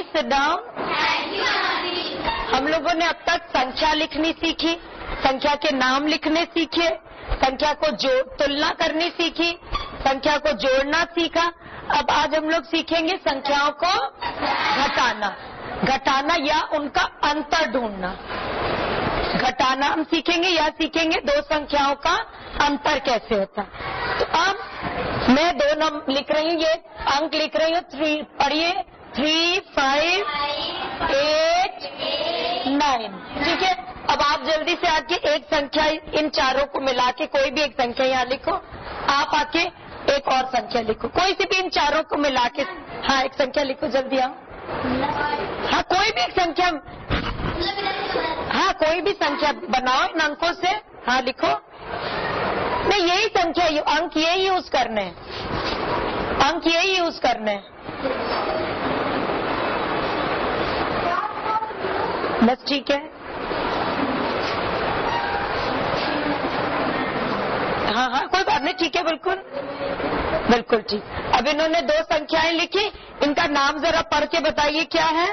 Sit down. हम लोगों ने अब तक संख्या लिखनी सीखी, संख्या के नाम लिखने सीखे, संख्या को तुलना करनी सीखी, संख्या को जोड़ना सीखा। अब आज हम लोग सीखेंगे संख्याओं को घटाना या उनका अंतर ढूंढना। घटाना हम सीखेंगे या सीखेंगे दो संख्याओं का अंतर कैसे होता है। तो अब मैं 2 नंबर लिख रही हूँ, ये अंक लिख रही हूँ। 3 पढ़िए, 3, 5, 8, 9। ठीक है, अब आप जल्दी से आके एक संख्या इन चारों को मिला के कोई भी एक संख्या यहाँ लिखो। आप आके एक और संख्या लिखो, कोई सी भी इन चारों को मिला के। हाँ, एक संख्या लिखो, जल्दी आओ। हाँ, कोई भी एक संख्या, हाँ कोई भी संख्या बनाओ इन अंकों से। हाँ लिखो। नहीं, यही संख्या, अंक यही यूज करने हैं, अंक यही यूज करने हैं। बस ठीक है। हाँ हाँ, कोई बात नहीं, ठीक है, बिल्कुल बिल्कुल ठीक। अब इन्होंने 2 संख्याएं लिखी, इनका नाम जरा पढ़ के बताइए क्या है।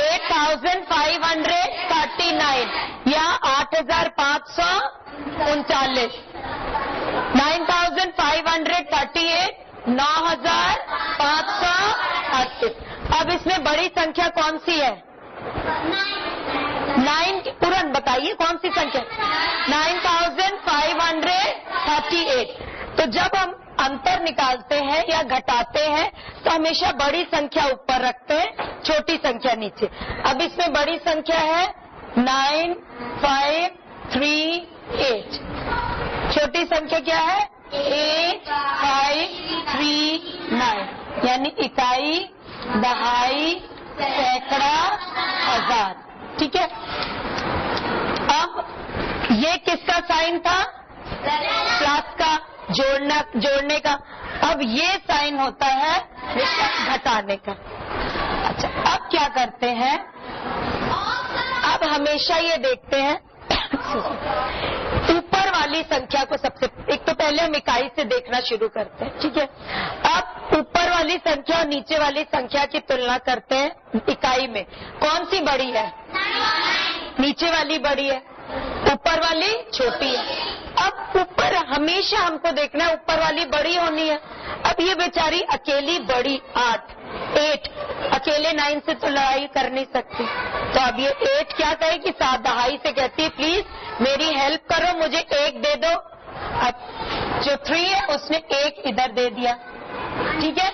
8539 या 8539, 9538, 9538। अब इसमें बड़ी संख्या कौन सी है? 9। तुरंत बताइए कौन सी संख्या? 9538। तो जब हम अंतर निकालते हैं या घटाते हैं तो हमेशा बड़ी संख्या ऊपर रखते हैं, छोटी संख्या नीचे। अब इसमें बड़ी संख्या है 9538, छोटी संख्या क्या है? 8539, यानी इकाई, दहाई, सैकड़ा, हजार। ठीक है, अब ये किसका साइन था? प्लस का, जोड़ने का। अब ये साइन होता है घटाने का। अच्छा, अब क्या करते हैं, अब हमेशा ये देखते हैं ऊपर वाली संख्या को सबसे, एक तो पहले हम इकाई से देखना शुरू करते हैं। ठीक है, अब ऊपर वाली संख्या और नीचे वाली संख्या की तुलना करते हैं। इकाई में कौन सी बड़ी है? नीचे वाली बड़ी है, ऊपर वाली छोटी है। अब ऊपर हमेशा हमको देखना है ऊपर वाली बड़ी होनी है। अब ये बेचारी अकेली बड़ी 8 अकेले 9 से तो लड़ाई कर नहीं सकती। तो अब ये 8 क्या कहेगी? 7 दहाई से कहती है प्लीज मेरी हेल्प करो, मुझे 1 दे दो। अब जो 3 है उसने 1 इधर दे दिया। ठीक है,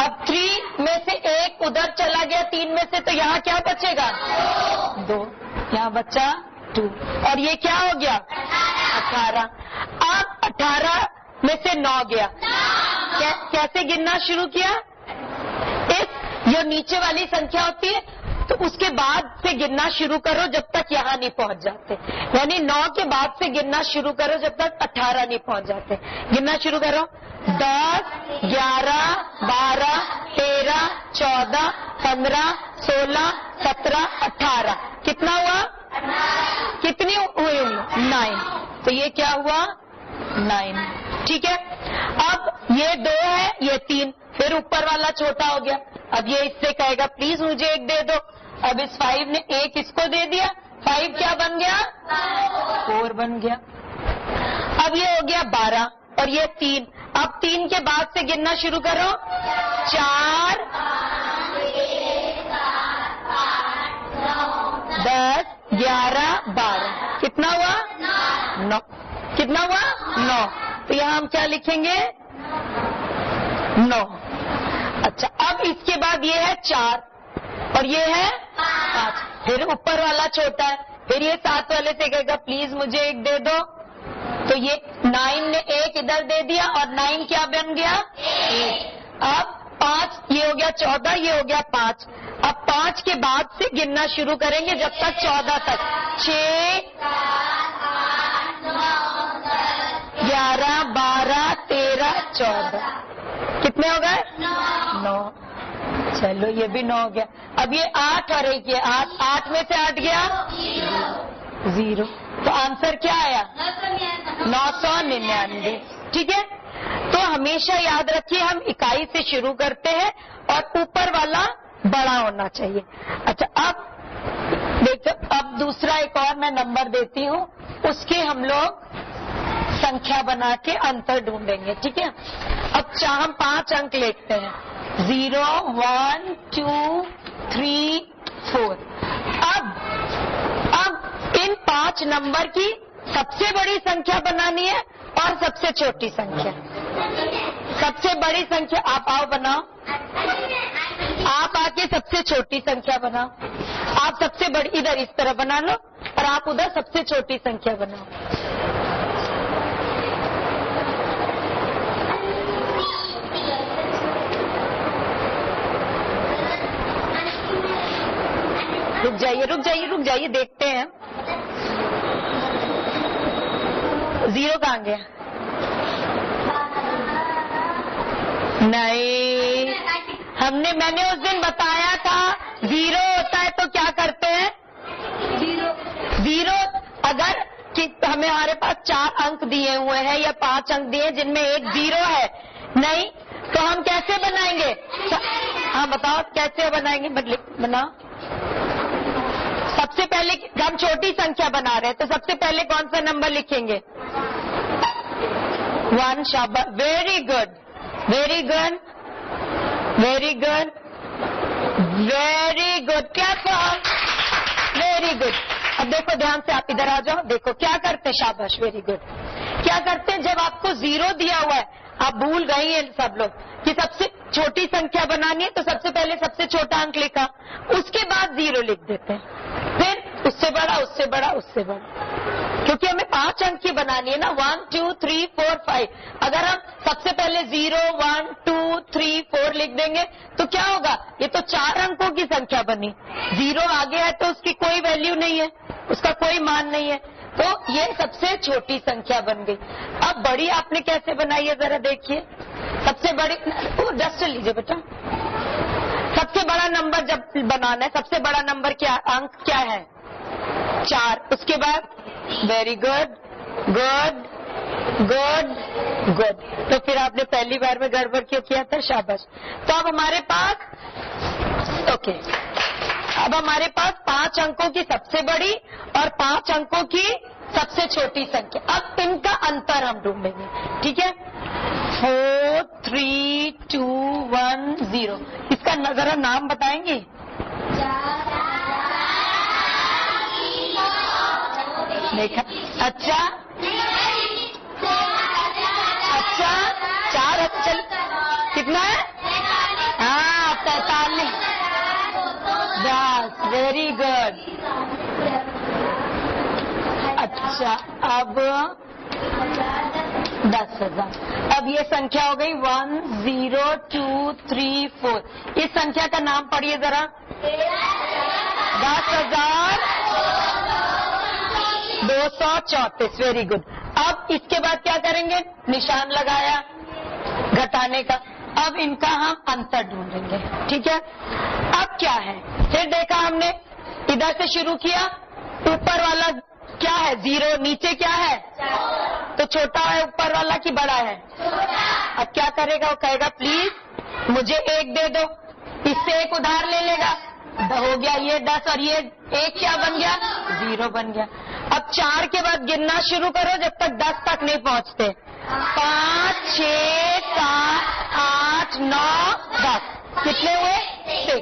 अब 3 में से 1 उधर चला गया 3 में से, तो यहाँ क्या बचेगा? 2, यहाँ बचा 2। और ये क्या हो गया? 18। अब 18 में से 9 गया। कैसे गिनना शुरू किया? जो नीचे वाली संख्या होती है तो उसके बाद से गिनना शुरू करो जब तक यहाँ नहीं पहुँच जाते, यानी 9 के बाद से गिनना शुरू करो जब तक 18 नहीं पहुँच जाते। गिनना शुरू करो। 10, 11, 12, 13, 14, 15, 16, 17, 18। कितना हुआ? कितनी हुई? 9। तो ये क्या हुआ? 9। ठीक है, अब ये 2 है, ये 3, फिर ऊपर वाला छोटा हो गया। अब ये इससे कहेगा प्लीज मुझे 1 दे दो। अब इस 5 ने 1 इसको दे दिया, 5 क्या बन गया? 4 बन गया। अब ये हो गया 12 और ये 3। अब 3 के बाद से गिनना शुरू करो। 4, 10, 11, 12। कितना हुआ? 9। कितना हुआ? 9। तो यहाँ हम क्या लिखेंगे? 9। अच्छा, अब इसके बाद ये है 4 और ये है 5, फिर ऊपर वाला छोटा है, फिर ये 7 वाले से कहेगा प्लीज मुझे 1 दे दो। तो ये 9 ने 1 इधर दे दिया और 9 क्या बन गया? 1। अब 5, ये हो गया 14, ये हो गया 5। अब 5 के बाद से गिनना शुरू करेंगे जब तक 14 तक। 6, 11, 12, 13, 14। कितने हो गए? 9। चलो ये भी 9 हो गया। अब ये 8 और 1 ये 8 में से 8 गया 0। तो आंसर क्या आया? 999। ठीक है, तो हमेशा याद रखिए हम इकाई से शुरू करते हैं और ऊपर वाला बड़ा होना चाहिए। अच्छा, अब देखो, अब दूसरा एक और मैं नंबर देती हूँ, उसके हम लोग संख्या बना के अंतर ढूंढेंगे, ठीक है। अब हम 5 अंक लेते हैं, 0, 1, 2, 3, 4। अब इन 5 नंबर की सबसे बड़ी संख्या बनानी है और सबसे छोटी संख्या। सबसे बड़ी संख्या आप आओ बनाओ, आप आके सबसे छोटी संख्या बनाओ। आप सबसे बड़ी इधर इस तरह बना लो और आप उधर सबसे छोटी संख्या बनाओ। रुक जाइए, रुक जाइए, रुक जाइए, देखते हैं। 0 कहाँ गया? नहीं, मैंने उस दिन बताया था 0 होता है तो क्या करते हैं? 0 अगर कि हमारे पास 4 अंक दिए हुए हैं या 5 अंक दिए जिनमें एक 0 है, नहीं तो हम कैसे बनाएंगे? हाँ बताओ कैसे बनाएंगे? बनाओ। सबसे पहले हम छोटी संख्या बना रहे हैं तो सबसे पहले कौन सा नंबर लिखेंगे? 1। शाबाश, very good, very good, very good, very good, clap, very good. अब देखो ध्यान से, आप इधर आ जाओ, देखो क्या करते हैं, शाबाश, वेरी गुड। क्या करते हैं, जब आपको 0 दिया हुआ है, आप भूल गई हैं सब लोग कि सबसे छोटी संख्या बनानी है तो सबसे पहले सबसे छोटा अंक लिखा, उसके बाद 0 लिख देते हैं, फिर उससे बड़ा, उससे बड़ा, उससे बड़ा, क्योंकि हमें 5 अंक की बनानी है ना, 1, 2, 3, 4, 5। अगर हम सबसे पहले 0, 1, 2, 3, 4 लिख देंगे तो क्या होगा? ये तो 4 अंकों की संख्या बनी, 0 आगे है तो उसकी कोई वैल्यू नहीं है, उसका कोई मान नहीं है, तो ये सबसे छोटी संख्या बन गई। अब बड़ी आपने कैसे बनाई है जरा देखिए। सबसे बड़ी, डस्ट लीजिए बेटा। सबसे बड़ा नंबर जब बनाना है, सबसे बड़ा नंबर क्या, अंक क्या है? 4। उसके बाद very good, good, good, good. तो फिर आपने पहली बार में गड़बड़ क्यों किया था? शाबाश। तो अब हमारे पास ओके, अब हमारे पास 5 अंकों की सबसे बड़ी और 5 अंकों की सबसे छोटी संख्या। अब इनका अंतर हम ढूंढेंगे, ठीक है। 4, 3, 2, 1, 0। इसका जरा नाम बताएंगे? देखा, अच्छा अच्छा, 4, चल कितना है? हाँ, 43, 10, वेरी गुड। अच्छा, अब 10,000। अब ये संख्या हो गई 1, 0, 2, 3, 4। इस संख्या का नाम पढ़िए जरा। 10,234, वेरी गुड। अब इसके बाद क्या करेंगे? निशान लगाया घटाने का। अब इनका हम अंतर ढूंढेंगे, ठीक है। अब क्या है, फिर देखा हमने, इधर से शुरू किया, ऊपर वाला क्या है? 0, नीचे क्या है? तो छोटा है ऊपर वाला कि बड़ा है? अब क्या करेगा? वो कहेगा प्लीज मुझे 1 दे दो, इससे 1 उधार ले लेगा, हो गया ये 10 और ये 1 क्या बन गया? 0 बन गया। अब 4 के बाद गिनना शुरू करो जब तक 10 तक नहीं पहुंचते। 5, 6, 7, 8, 9, 10। कितने हुए? 6।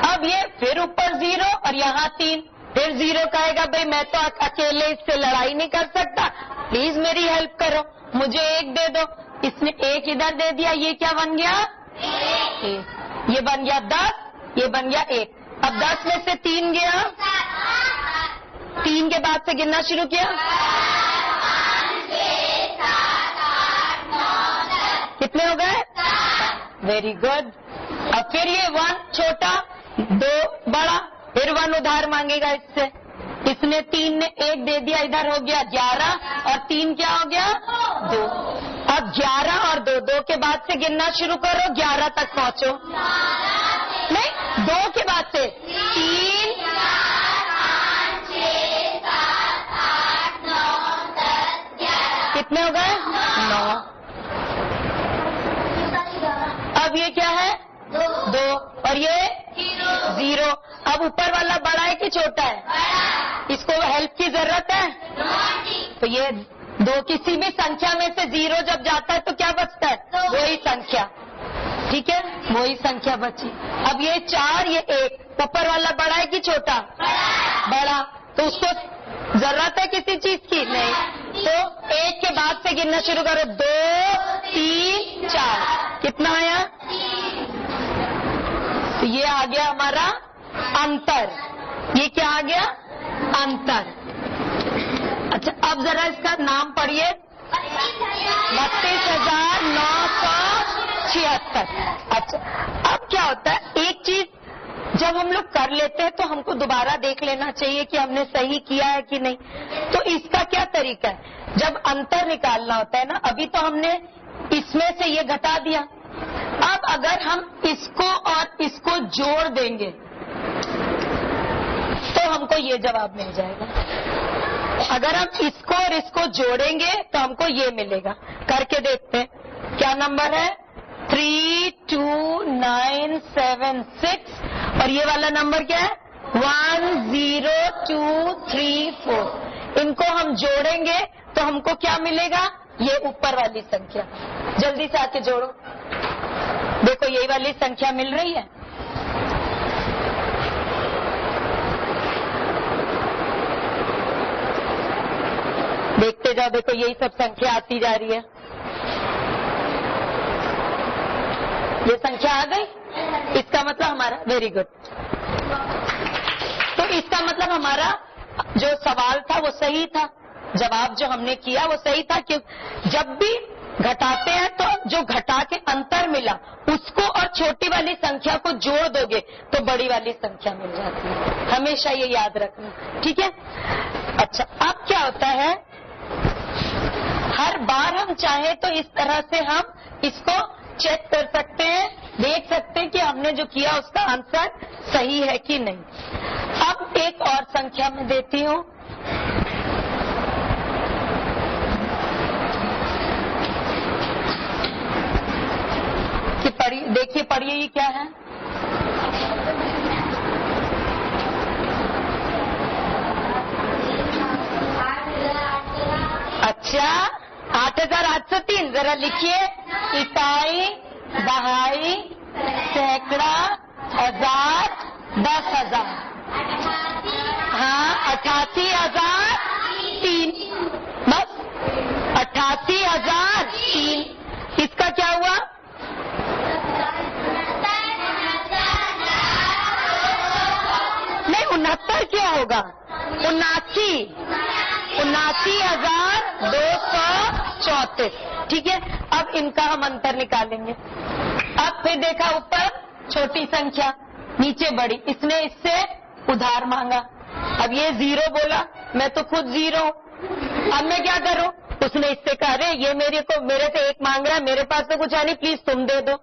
अब ये फिर ऊपर 0 और यहाँ 3, फिर 0 कहेगा भाई मैं तो अकेले इससे लड़ाई नहीं कर सकता, प्लीज मेरी हेल्प करो, मुझे 1 दे दो। इसने 1 इधर दे दिया, ये क्या बन गया? 1। ये बन गया 10, ये बन गया 1। अब 10 में से 3 गया, 3 के बाद से गिनना शुरू किया, 5, 6, 7, 8, 9, 10। कितने हो गए? Very good. अब फिर ये 1 छोटा, 2 बड़ा, फिर 1 उधार मांगेगा इससे। इसने 3 ने 1 दे दिया, इधर हो गया 11 और 3 क्या हो गया? 2। अब 11 और 2, 2 के बाद से गिनना शुरू करो, 11 तक पहुंचो। नहीं, 2 के बाद से 3, 4, 5, 6, 7, 8, 9, 10, 11। कितने हो गए? 9। अब ये क्या है? 2 और ये 0। अब ऊपर वाला बड़ा है कि छोटा है? इसको हेल्प की जरूरत है? तो ये 2 किसी भी संख्या में से 0 जब जाता है तो क्या बचता है? वही संख्या। ठीक है, वही संख्या बची। अब ये 4 ये 1, ऊपर वाला बड़ा है कि छोटा? बड़ा। तो उसको जरूरत है किसी चीज की? नहीं। तो 1 के बाद से गिनना शुरू करो। 2 3 4। कितना आया? तो ये आ गया हमारा अंतर। ये क्या आ गया? अंतर। अच्छा, अब जरा इसका नाम पढ़िए। 32,976। अच्छा, अब क्या होता है, एक चीज जब हम लोग कर लेते हैं तो हमको दोबारा देख लेना चाहिए कि हमने सही किया है कि नहीं। तो इसका क्या तरीका है? जब अंतर निकालना होता है ना, अभी तो हमने इसमें से ये घटा दिया। अब अगर हम इसको और इसको जोड़ देंगे तो हमको ये जवाब मिल जाएगा। अगर हम इसको और इसको जोड़ेंगे तो हमको ये मिलेगा। करके देखते हैं। क्या नंबर है? 32976। और ये वाला नंबर क्या है? 10234। इनको हम जोड़ेंगे तो हमको क्या मिलेगा? ये ऊपर वाली संख्या। जल्दी से आके जोड़ो। देखो यही वाली संख्या मिल रही है। देखते जाओ, देखो यही सब संख्या आती जा रही है। ये संख्या आ गई। इसका मतलब हमारा, वेरी गुड। तो इसका मतलब हमारा जो सवाल था वो सही था। जवाब जो हमने किया वो सही था कि जब भी घटाते हैं तो जो घटा के अंतर मिला उसको और छोटी वाली संख्या को जोड़ दोगे तो बड़ी वाली संख्या मिल जाती है। हमेशा ये याद रखना, ठीक है? अच्छा, अब क्या होता है, हर बार हम चाहे तो इस तरह से हम इसको चेक कर सकते हैं, देख सकते हैं कि हमने जो किया उसका आंसर सही है कि नहीं। अब एक और संख्या में देती हूँ। कि पढ़िए, देखिए पढ़िए ये क्या है। अच्छा, 8,803। जरा लिखिए। इकाई, दहाई, सैकड़ा, हजार, 10,000। हाँ, 88,003। बस 88,003। इसका क्या हुआ? नहीं, 69 क्या होगा? 79,234। ठीक है, अब इनका हम अंतर निकालेंगे। अब फिर देखा ऊपर छोटी संख्या, नीचे बड़ी। इसने इससे उधार मांगा। अब ये 0 बोला, मैं तो खुद 0 हूं। अब मैं क्या करूं? उसने इससे कहा, अरे ये मेरे से 1 मांग रहा है, मेरे पास तो कुछ है नहीं, प्लीज तुम दे दो।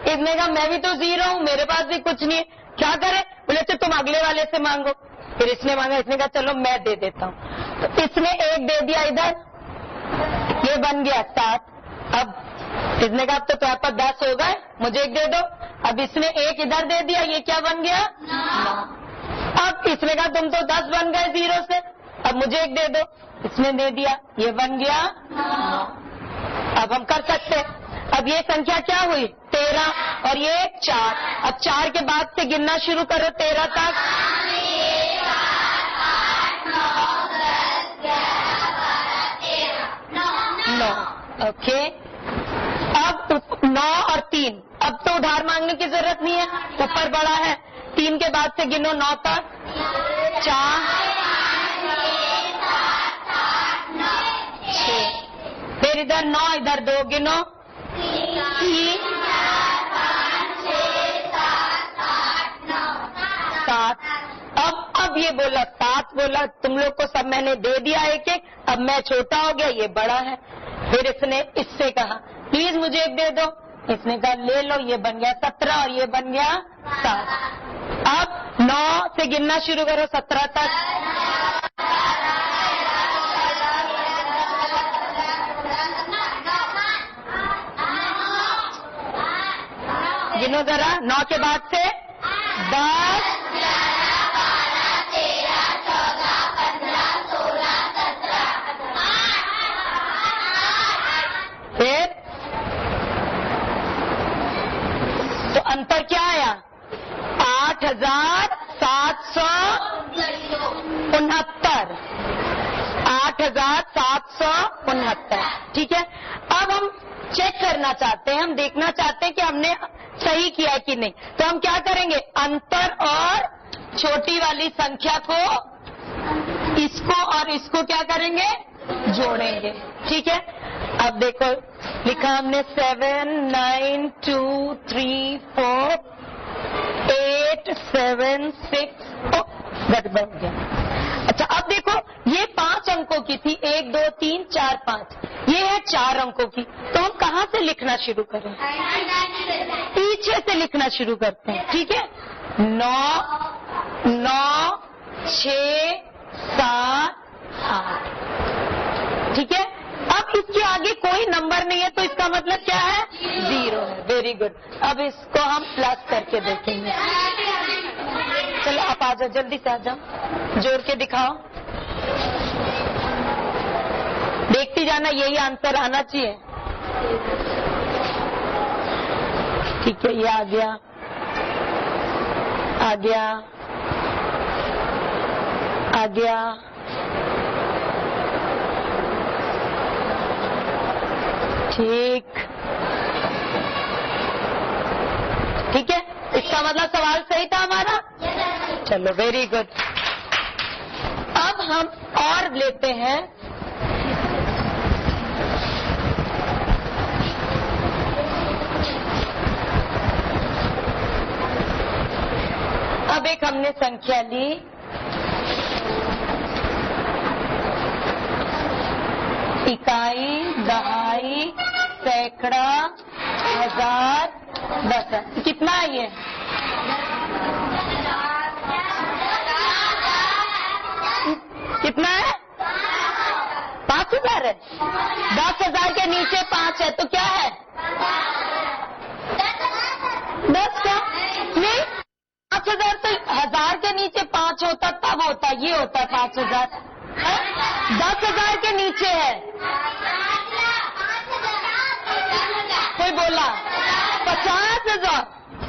इसने कहा मैं भी तो 0 हूं, मेरे पास भी कुछ नहीं है, क्या करे? बोले तो तुम अगले वाले से मांगो। फिर इसने मांगा, इसने कहा चलो मैं दे देता हूँ। तो इसने 1 दे दिया इधर, ये बन गया 7। अब इसने कहा अब तो तुम्हारे पास 10 हो गए, मुझे 1 दे दो। अब इसने 1 इधर दे दिया, ये क्या बन गया? 9। अब इसने कहा तुम तो 10 बन गए 0 से, अब मुझे 1 दे दो। इसने दे दिया, ये बन गया 9। अब हम कर सकते हैं। अब ये संख्या क्या हुई? 13 और ये 4। अब 4 के बाद से गिनना शुरू करो 13 तक। 9। ओके, अब 9 और 3। अब तो उधार मांगने की जरूरत नहीं है, ऊपर बड़ा है। 3 के बाद से गिनो 9 तक। 4 6। फिर इधर 9, इधर 2 गिनो। 3 7। अब ये बोला 7 बोला, तुम लोग को सब मैंने दे दिया 1-1। अब मैं छोटा हो गया, ये बड़ा है। फिर इसने इससे कहा प्लीज मुझे 1 दे दो। इसने कहा ले लो, ये बन गया 17 और ये बन गया 7। अब 9 से गिनना शुरू करो 17 तक। गिनो जरा, 9 के बाद से 10, 11, 12, 13, 14, 15, 16, 17, फिर तो अंतर क्या आया? 8,769, 8,769। ठीक है, अब हम चेक करना चाहते हैं, हम देखना चाहते हैं कि हमने सही किया है कि नहीं। तो हम क्या करेंगे? अंतर और छोटी वाली संख्या को, इसको और इसको क्या करेंगे? जोड़ेंगे। ठीक है, अब देखो लिखा हमने 7, 9, 2, 3, 4, 8, 7, 6, गड़बड़ हो गया। अच्छा, अब देखो ये 5 अंकों की थी, 1, 2, 3, 4, 5, ये है 4 अंकों की। तो हम कहाँ से लिखना शुरू करें? पीछे से लिखना शुरू करते हैं। ठीक है, 9, 9, 6, 7, 8। ठीक है, अब इसके आगे कोई नंबर नहीं है तो इसका मतलब क्या है? 0 है। Very good. अब इसको हम प्लस करके देखेंगे। चलो आप आ जाओ, जल्दी से आ जाओ, जोड़ के दिखाओ। देखती जाना, यही आंसर आना चाहिए। ठीक है, ये आ गया, आ गया, आ गया, ठीक। ठीक है, इसका मतलब सवाल सही था हमारा। चलो वेरी गुड। अब हम और लेते हैं, अब एक हमने संख्या ली, इकाई, दहाई, सैकड़ा, हजार, दशक। कितना है ये? कितना है? 5,000 है। 10,000 के नीचे 5 है तो क्या है? 10 का नहीं, 5,000 तो 1000 के नीचे 5 होता तब होता, ये होता 5,000। 10,000 के नीचे है, कोई बोला 50,000।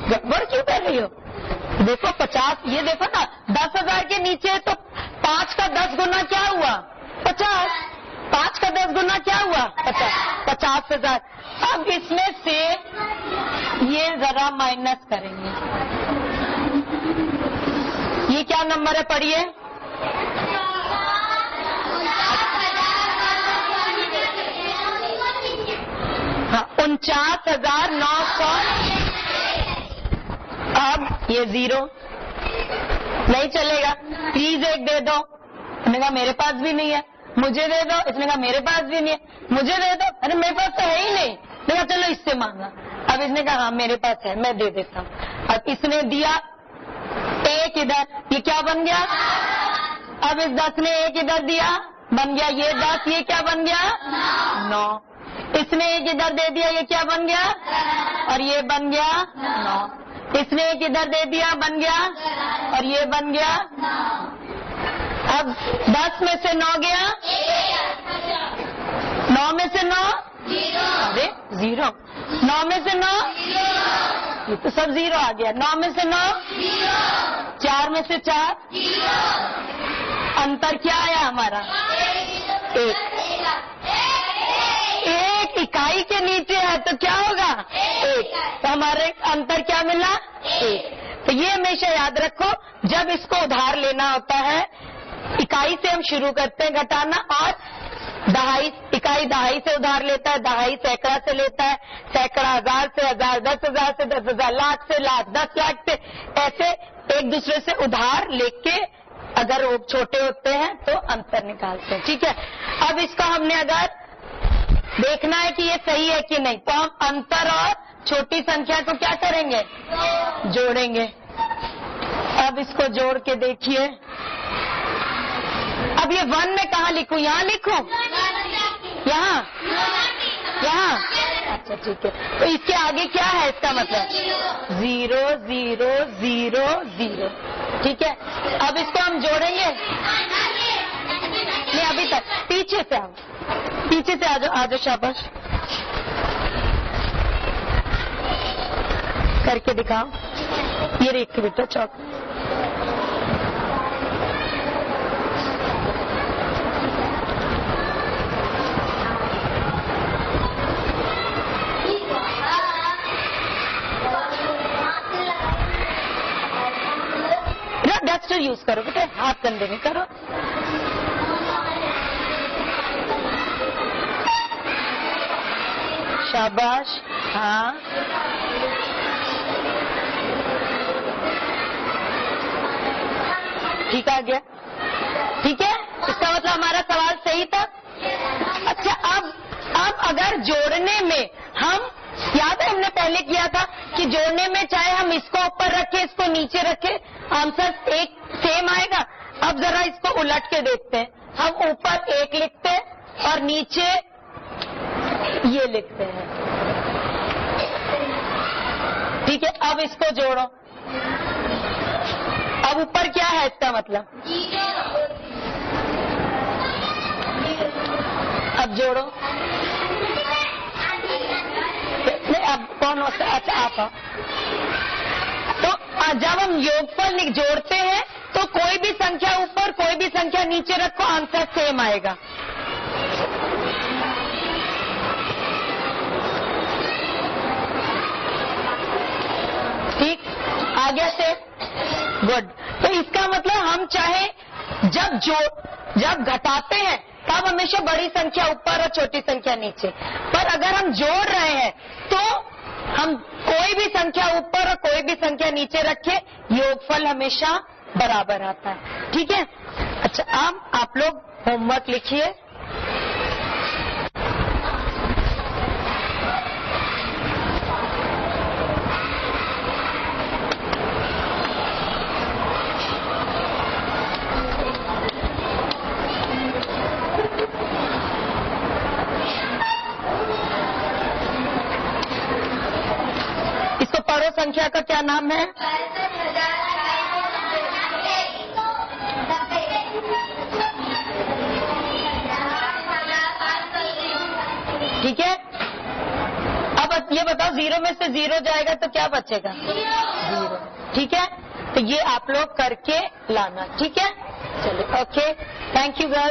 गड़बड़ क्यों कर रही हो? देखो 50, ये देखो ना, 10,000 के नीचे तो 5 का 10 गुना क्या हुआ? 50। 5 का 10 गुना क्या हुआ? 50। 50,000। अब इसमें से ये जरा माइनस करेंगे। ये क्या नंबर है? पढ़िए। हाँ, 49,900। अब ये 0 नहीं चलेगा, प्लीज एक दे दो। मैंने कहा मेरे पास भी नहीं है। मुझे दे दो। इसने कहा मेरे पास भी नहीं है। मुझे दे दो। अरे मेरे पास तो है ही नहीं। मैंने कहा चलो इससे मांगना। अब इसने कहा हाँ मेरे पास है, मैं दे देता हूँ। अब इसने दिया 1 इधर, ये क्या बन गया? अब इस 10 ने 1 इधर दिया, बन गया ये 10। ये क्या बन गया? 9। इसने 1 इधर दे दिया, ये क्या बन गया? और ये बन गया 9। इसने 1 इधर दे दिया, बन गया, और ये बन गया। अब 10 में से 9 गया, 9 में से 9, अरे 0। 9 में से 9, ये तो सब 0 आ गया। 9 में से 9, 4 में से 4, अंतर क्या आया हमारा? 1। 1 इकाई के नीचे है तो क्या होगा? 1। तो हमारे अंतर क्या मिला? 1। तो ये हमेशा याद रखो, जब इसको उधार लेना होता है, इकाई से हम शुरू करते हैं घटाना, और दहाई, इकाई दहाई से उधार लेता है, दहाई सैकड़ा से लेता है, सैकड़ा 1000 से 1000, 10,000 से 10,000, लाख से लाख, 10 लाख से, ऐसे एक दूसरे से उधार लेके अगर वो छोटे होते हैं तो अंतर निकालते हैं। ठीक है, अब इसका हमने अगर देखना है कि ये सही है कि नहीं, तो हम अंतर और छोटी संख्या को क्या करेंगे? जोड़ेंगे। अब इसको जोड़ के देखिए। अब ये 1 में कहाँ लिखूं? यहाँ लिखूं? यहाँ? यहाँ? अच्छा ठीक है। तो इसके आगे क्या है इसका मतलब? 0 0 0 0। ठीक है, अब इसको हम जोड़ेंगे नहीं, अभी तक पीछे से आओ, पीछे से आ जाओ, शाबाश, करके दिखाओ। ये रेख बेटा चौक, डस्टर यूज करो बेटा, हाथ कंधे में करो। शाबाश, हाँ, ठीक आ गया। ठीक है, इसका मतलब हमारा सवाल सही था। अच्छा, अब अगर जोड़ने में हम, याद है हमने पहले किया था कि जोड़ने में चाहे हम इसको ऊपर रखें, इसको नीचे रखें, आंसर एक सेम आएगा। अब जरा इसको उलट के देखते हैं, हम ऊपर 1 लिखते हैं और नीचे ये लिखते हैं। ठीक है, अब इसको जोड़ो। अब ऊपर क्या है इसका मतलब? अब जोड़ो। नहीं, अब कौन होता है? अच्छा, आप। तो जब हम योगफल जोड़ते हैं तो कोई भी संख्या ऊपर कोई भी संख्या नीचे रखो, आंसर सेम आएगा। ठीक, आगे से गुड। तो इसका मतलब हम चाहे जब घटाते हैं तब हमेशा बड़ी संख्या ऊपर और छोटी संख्या नीचे, पर अगर हम जोड़ रहे हैं तो हम कोई भी संख्या ऊपर और कोई भी संख्या नीचे रखें, योगफल हमेशा बराबर आता है। ठीक है, अच्छा, अब आप लोग होमवर्क लिखिए। इसको पढ़ो, संख्या का क्या नाम है? ठीक है, अब ये बताओ, 0 में से 0 जाएगा तो क्या बचेगा? 0। ठीक है, तो ये आप लोग करके लाना। ठीक है, चलिए, ओके, थैंक यू गर्ल्स।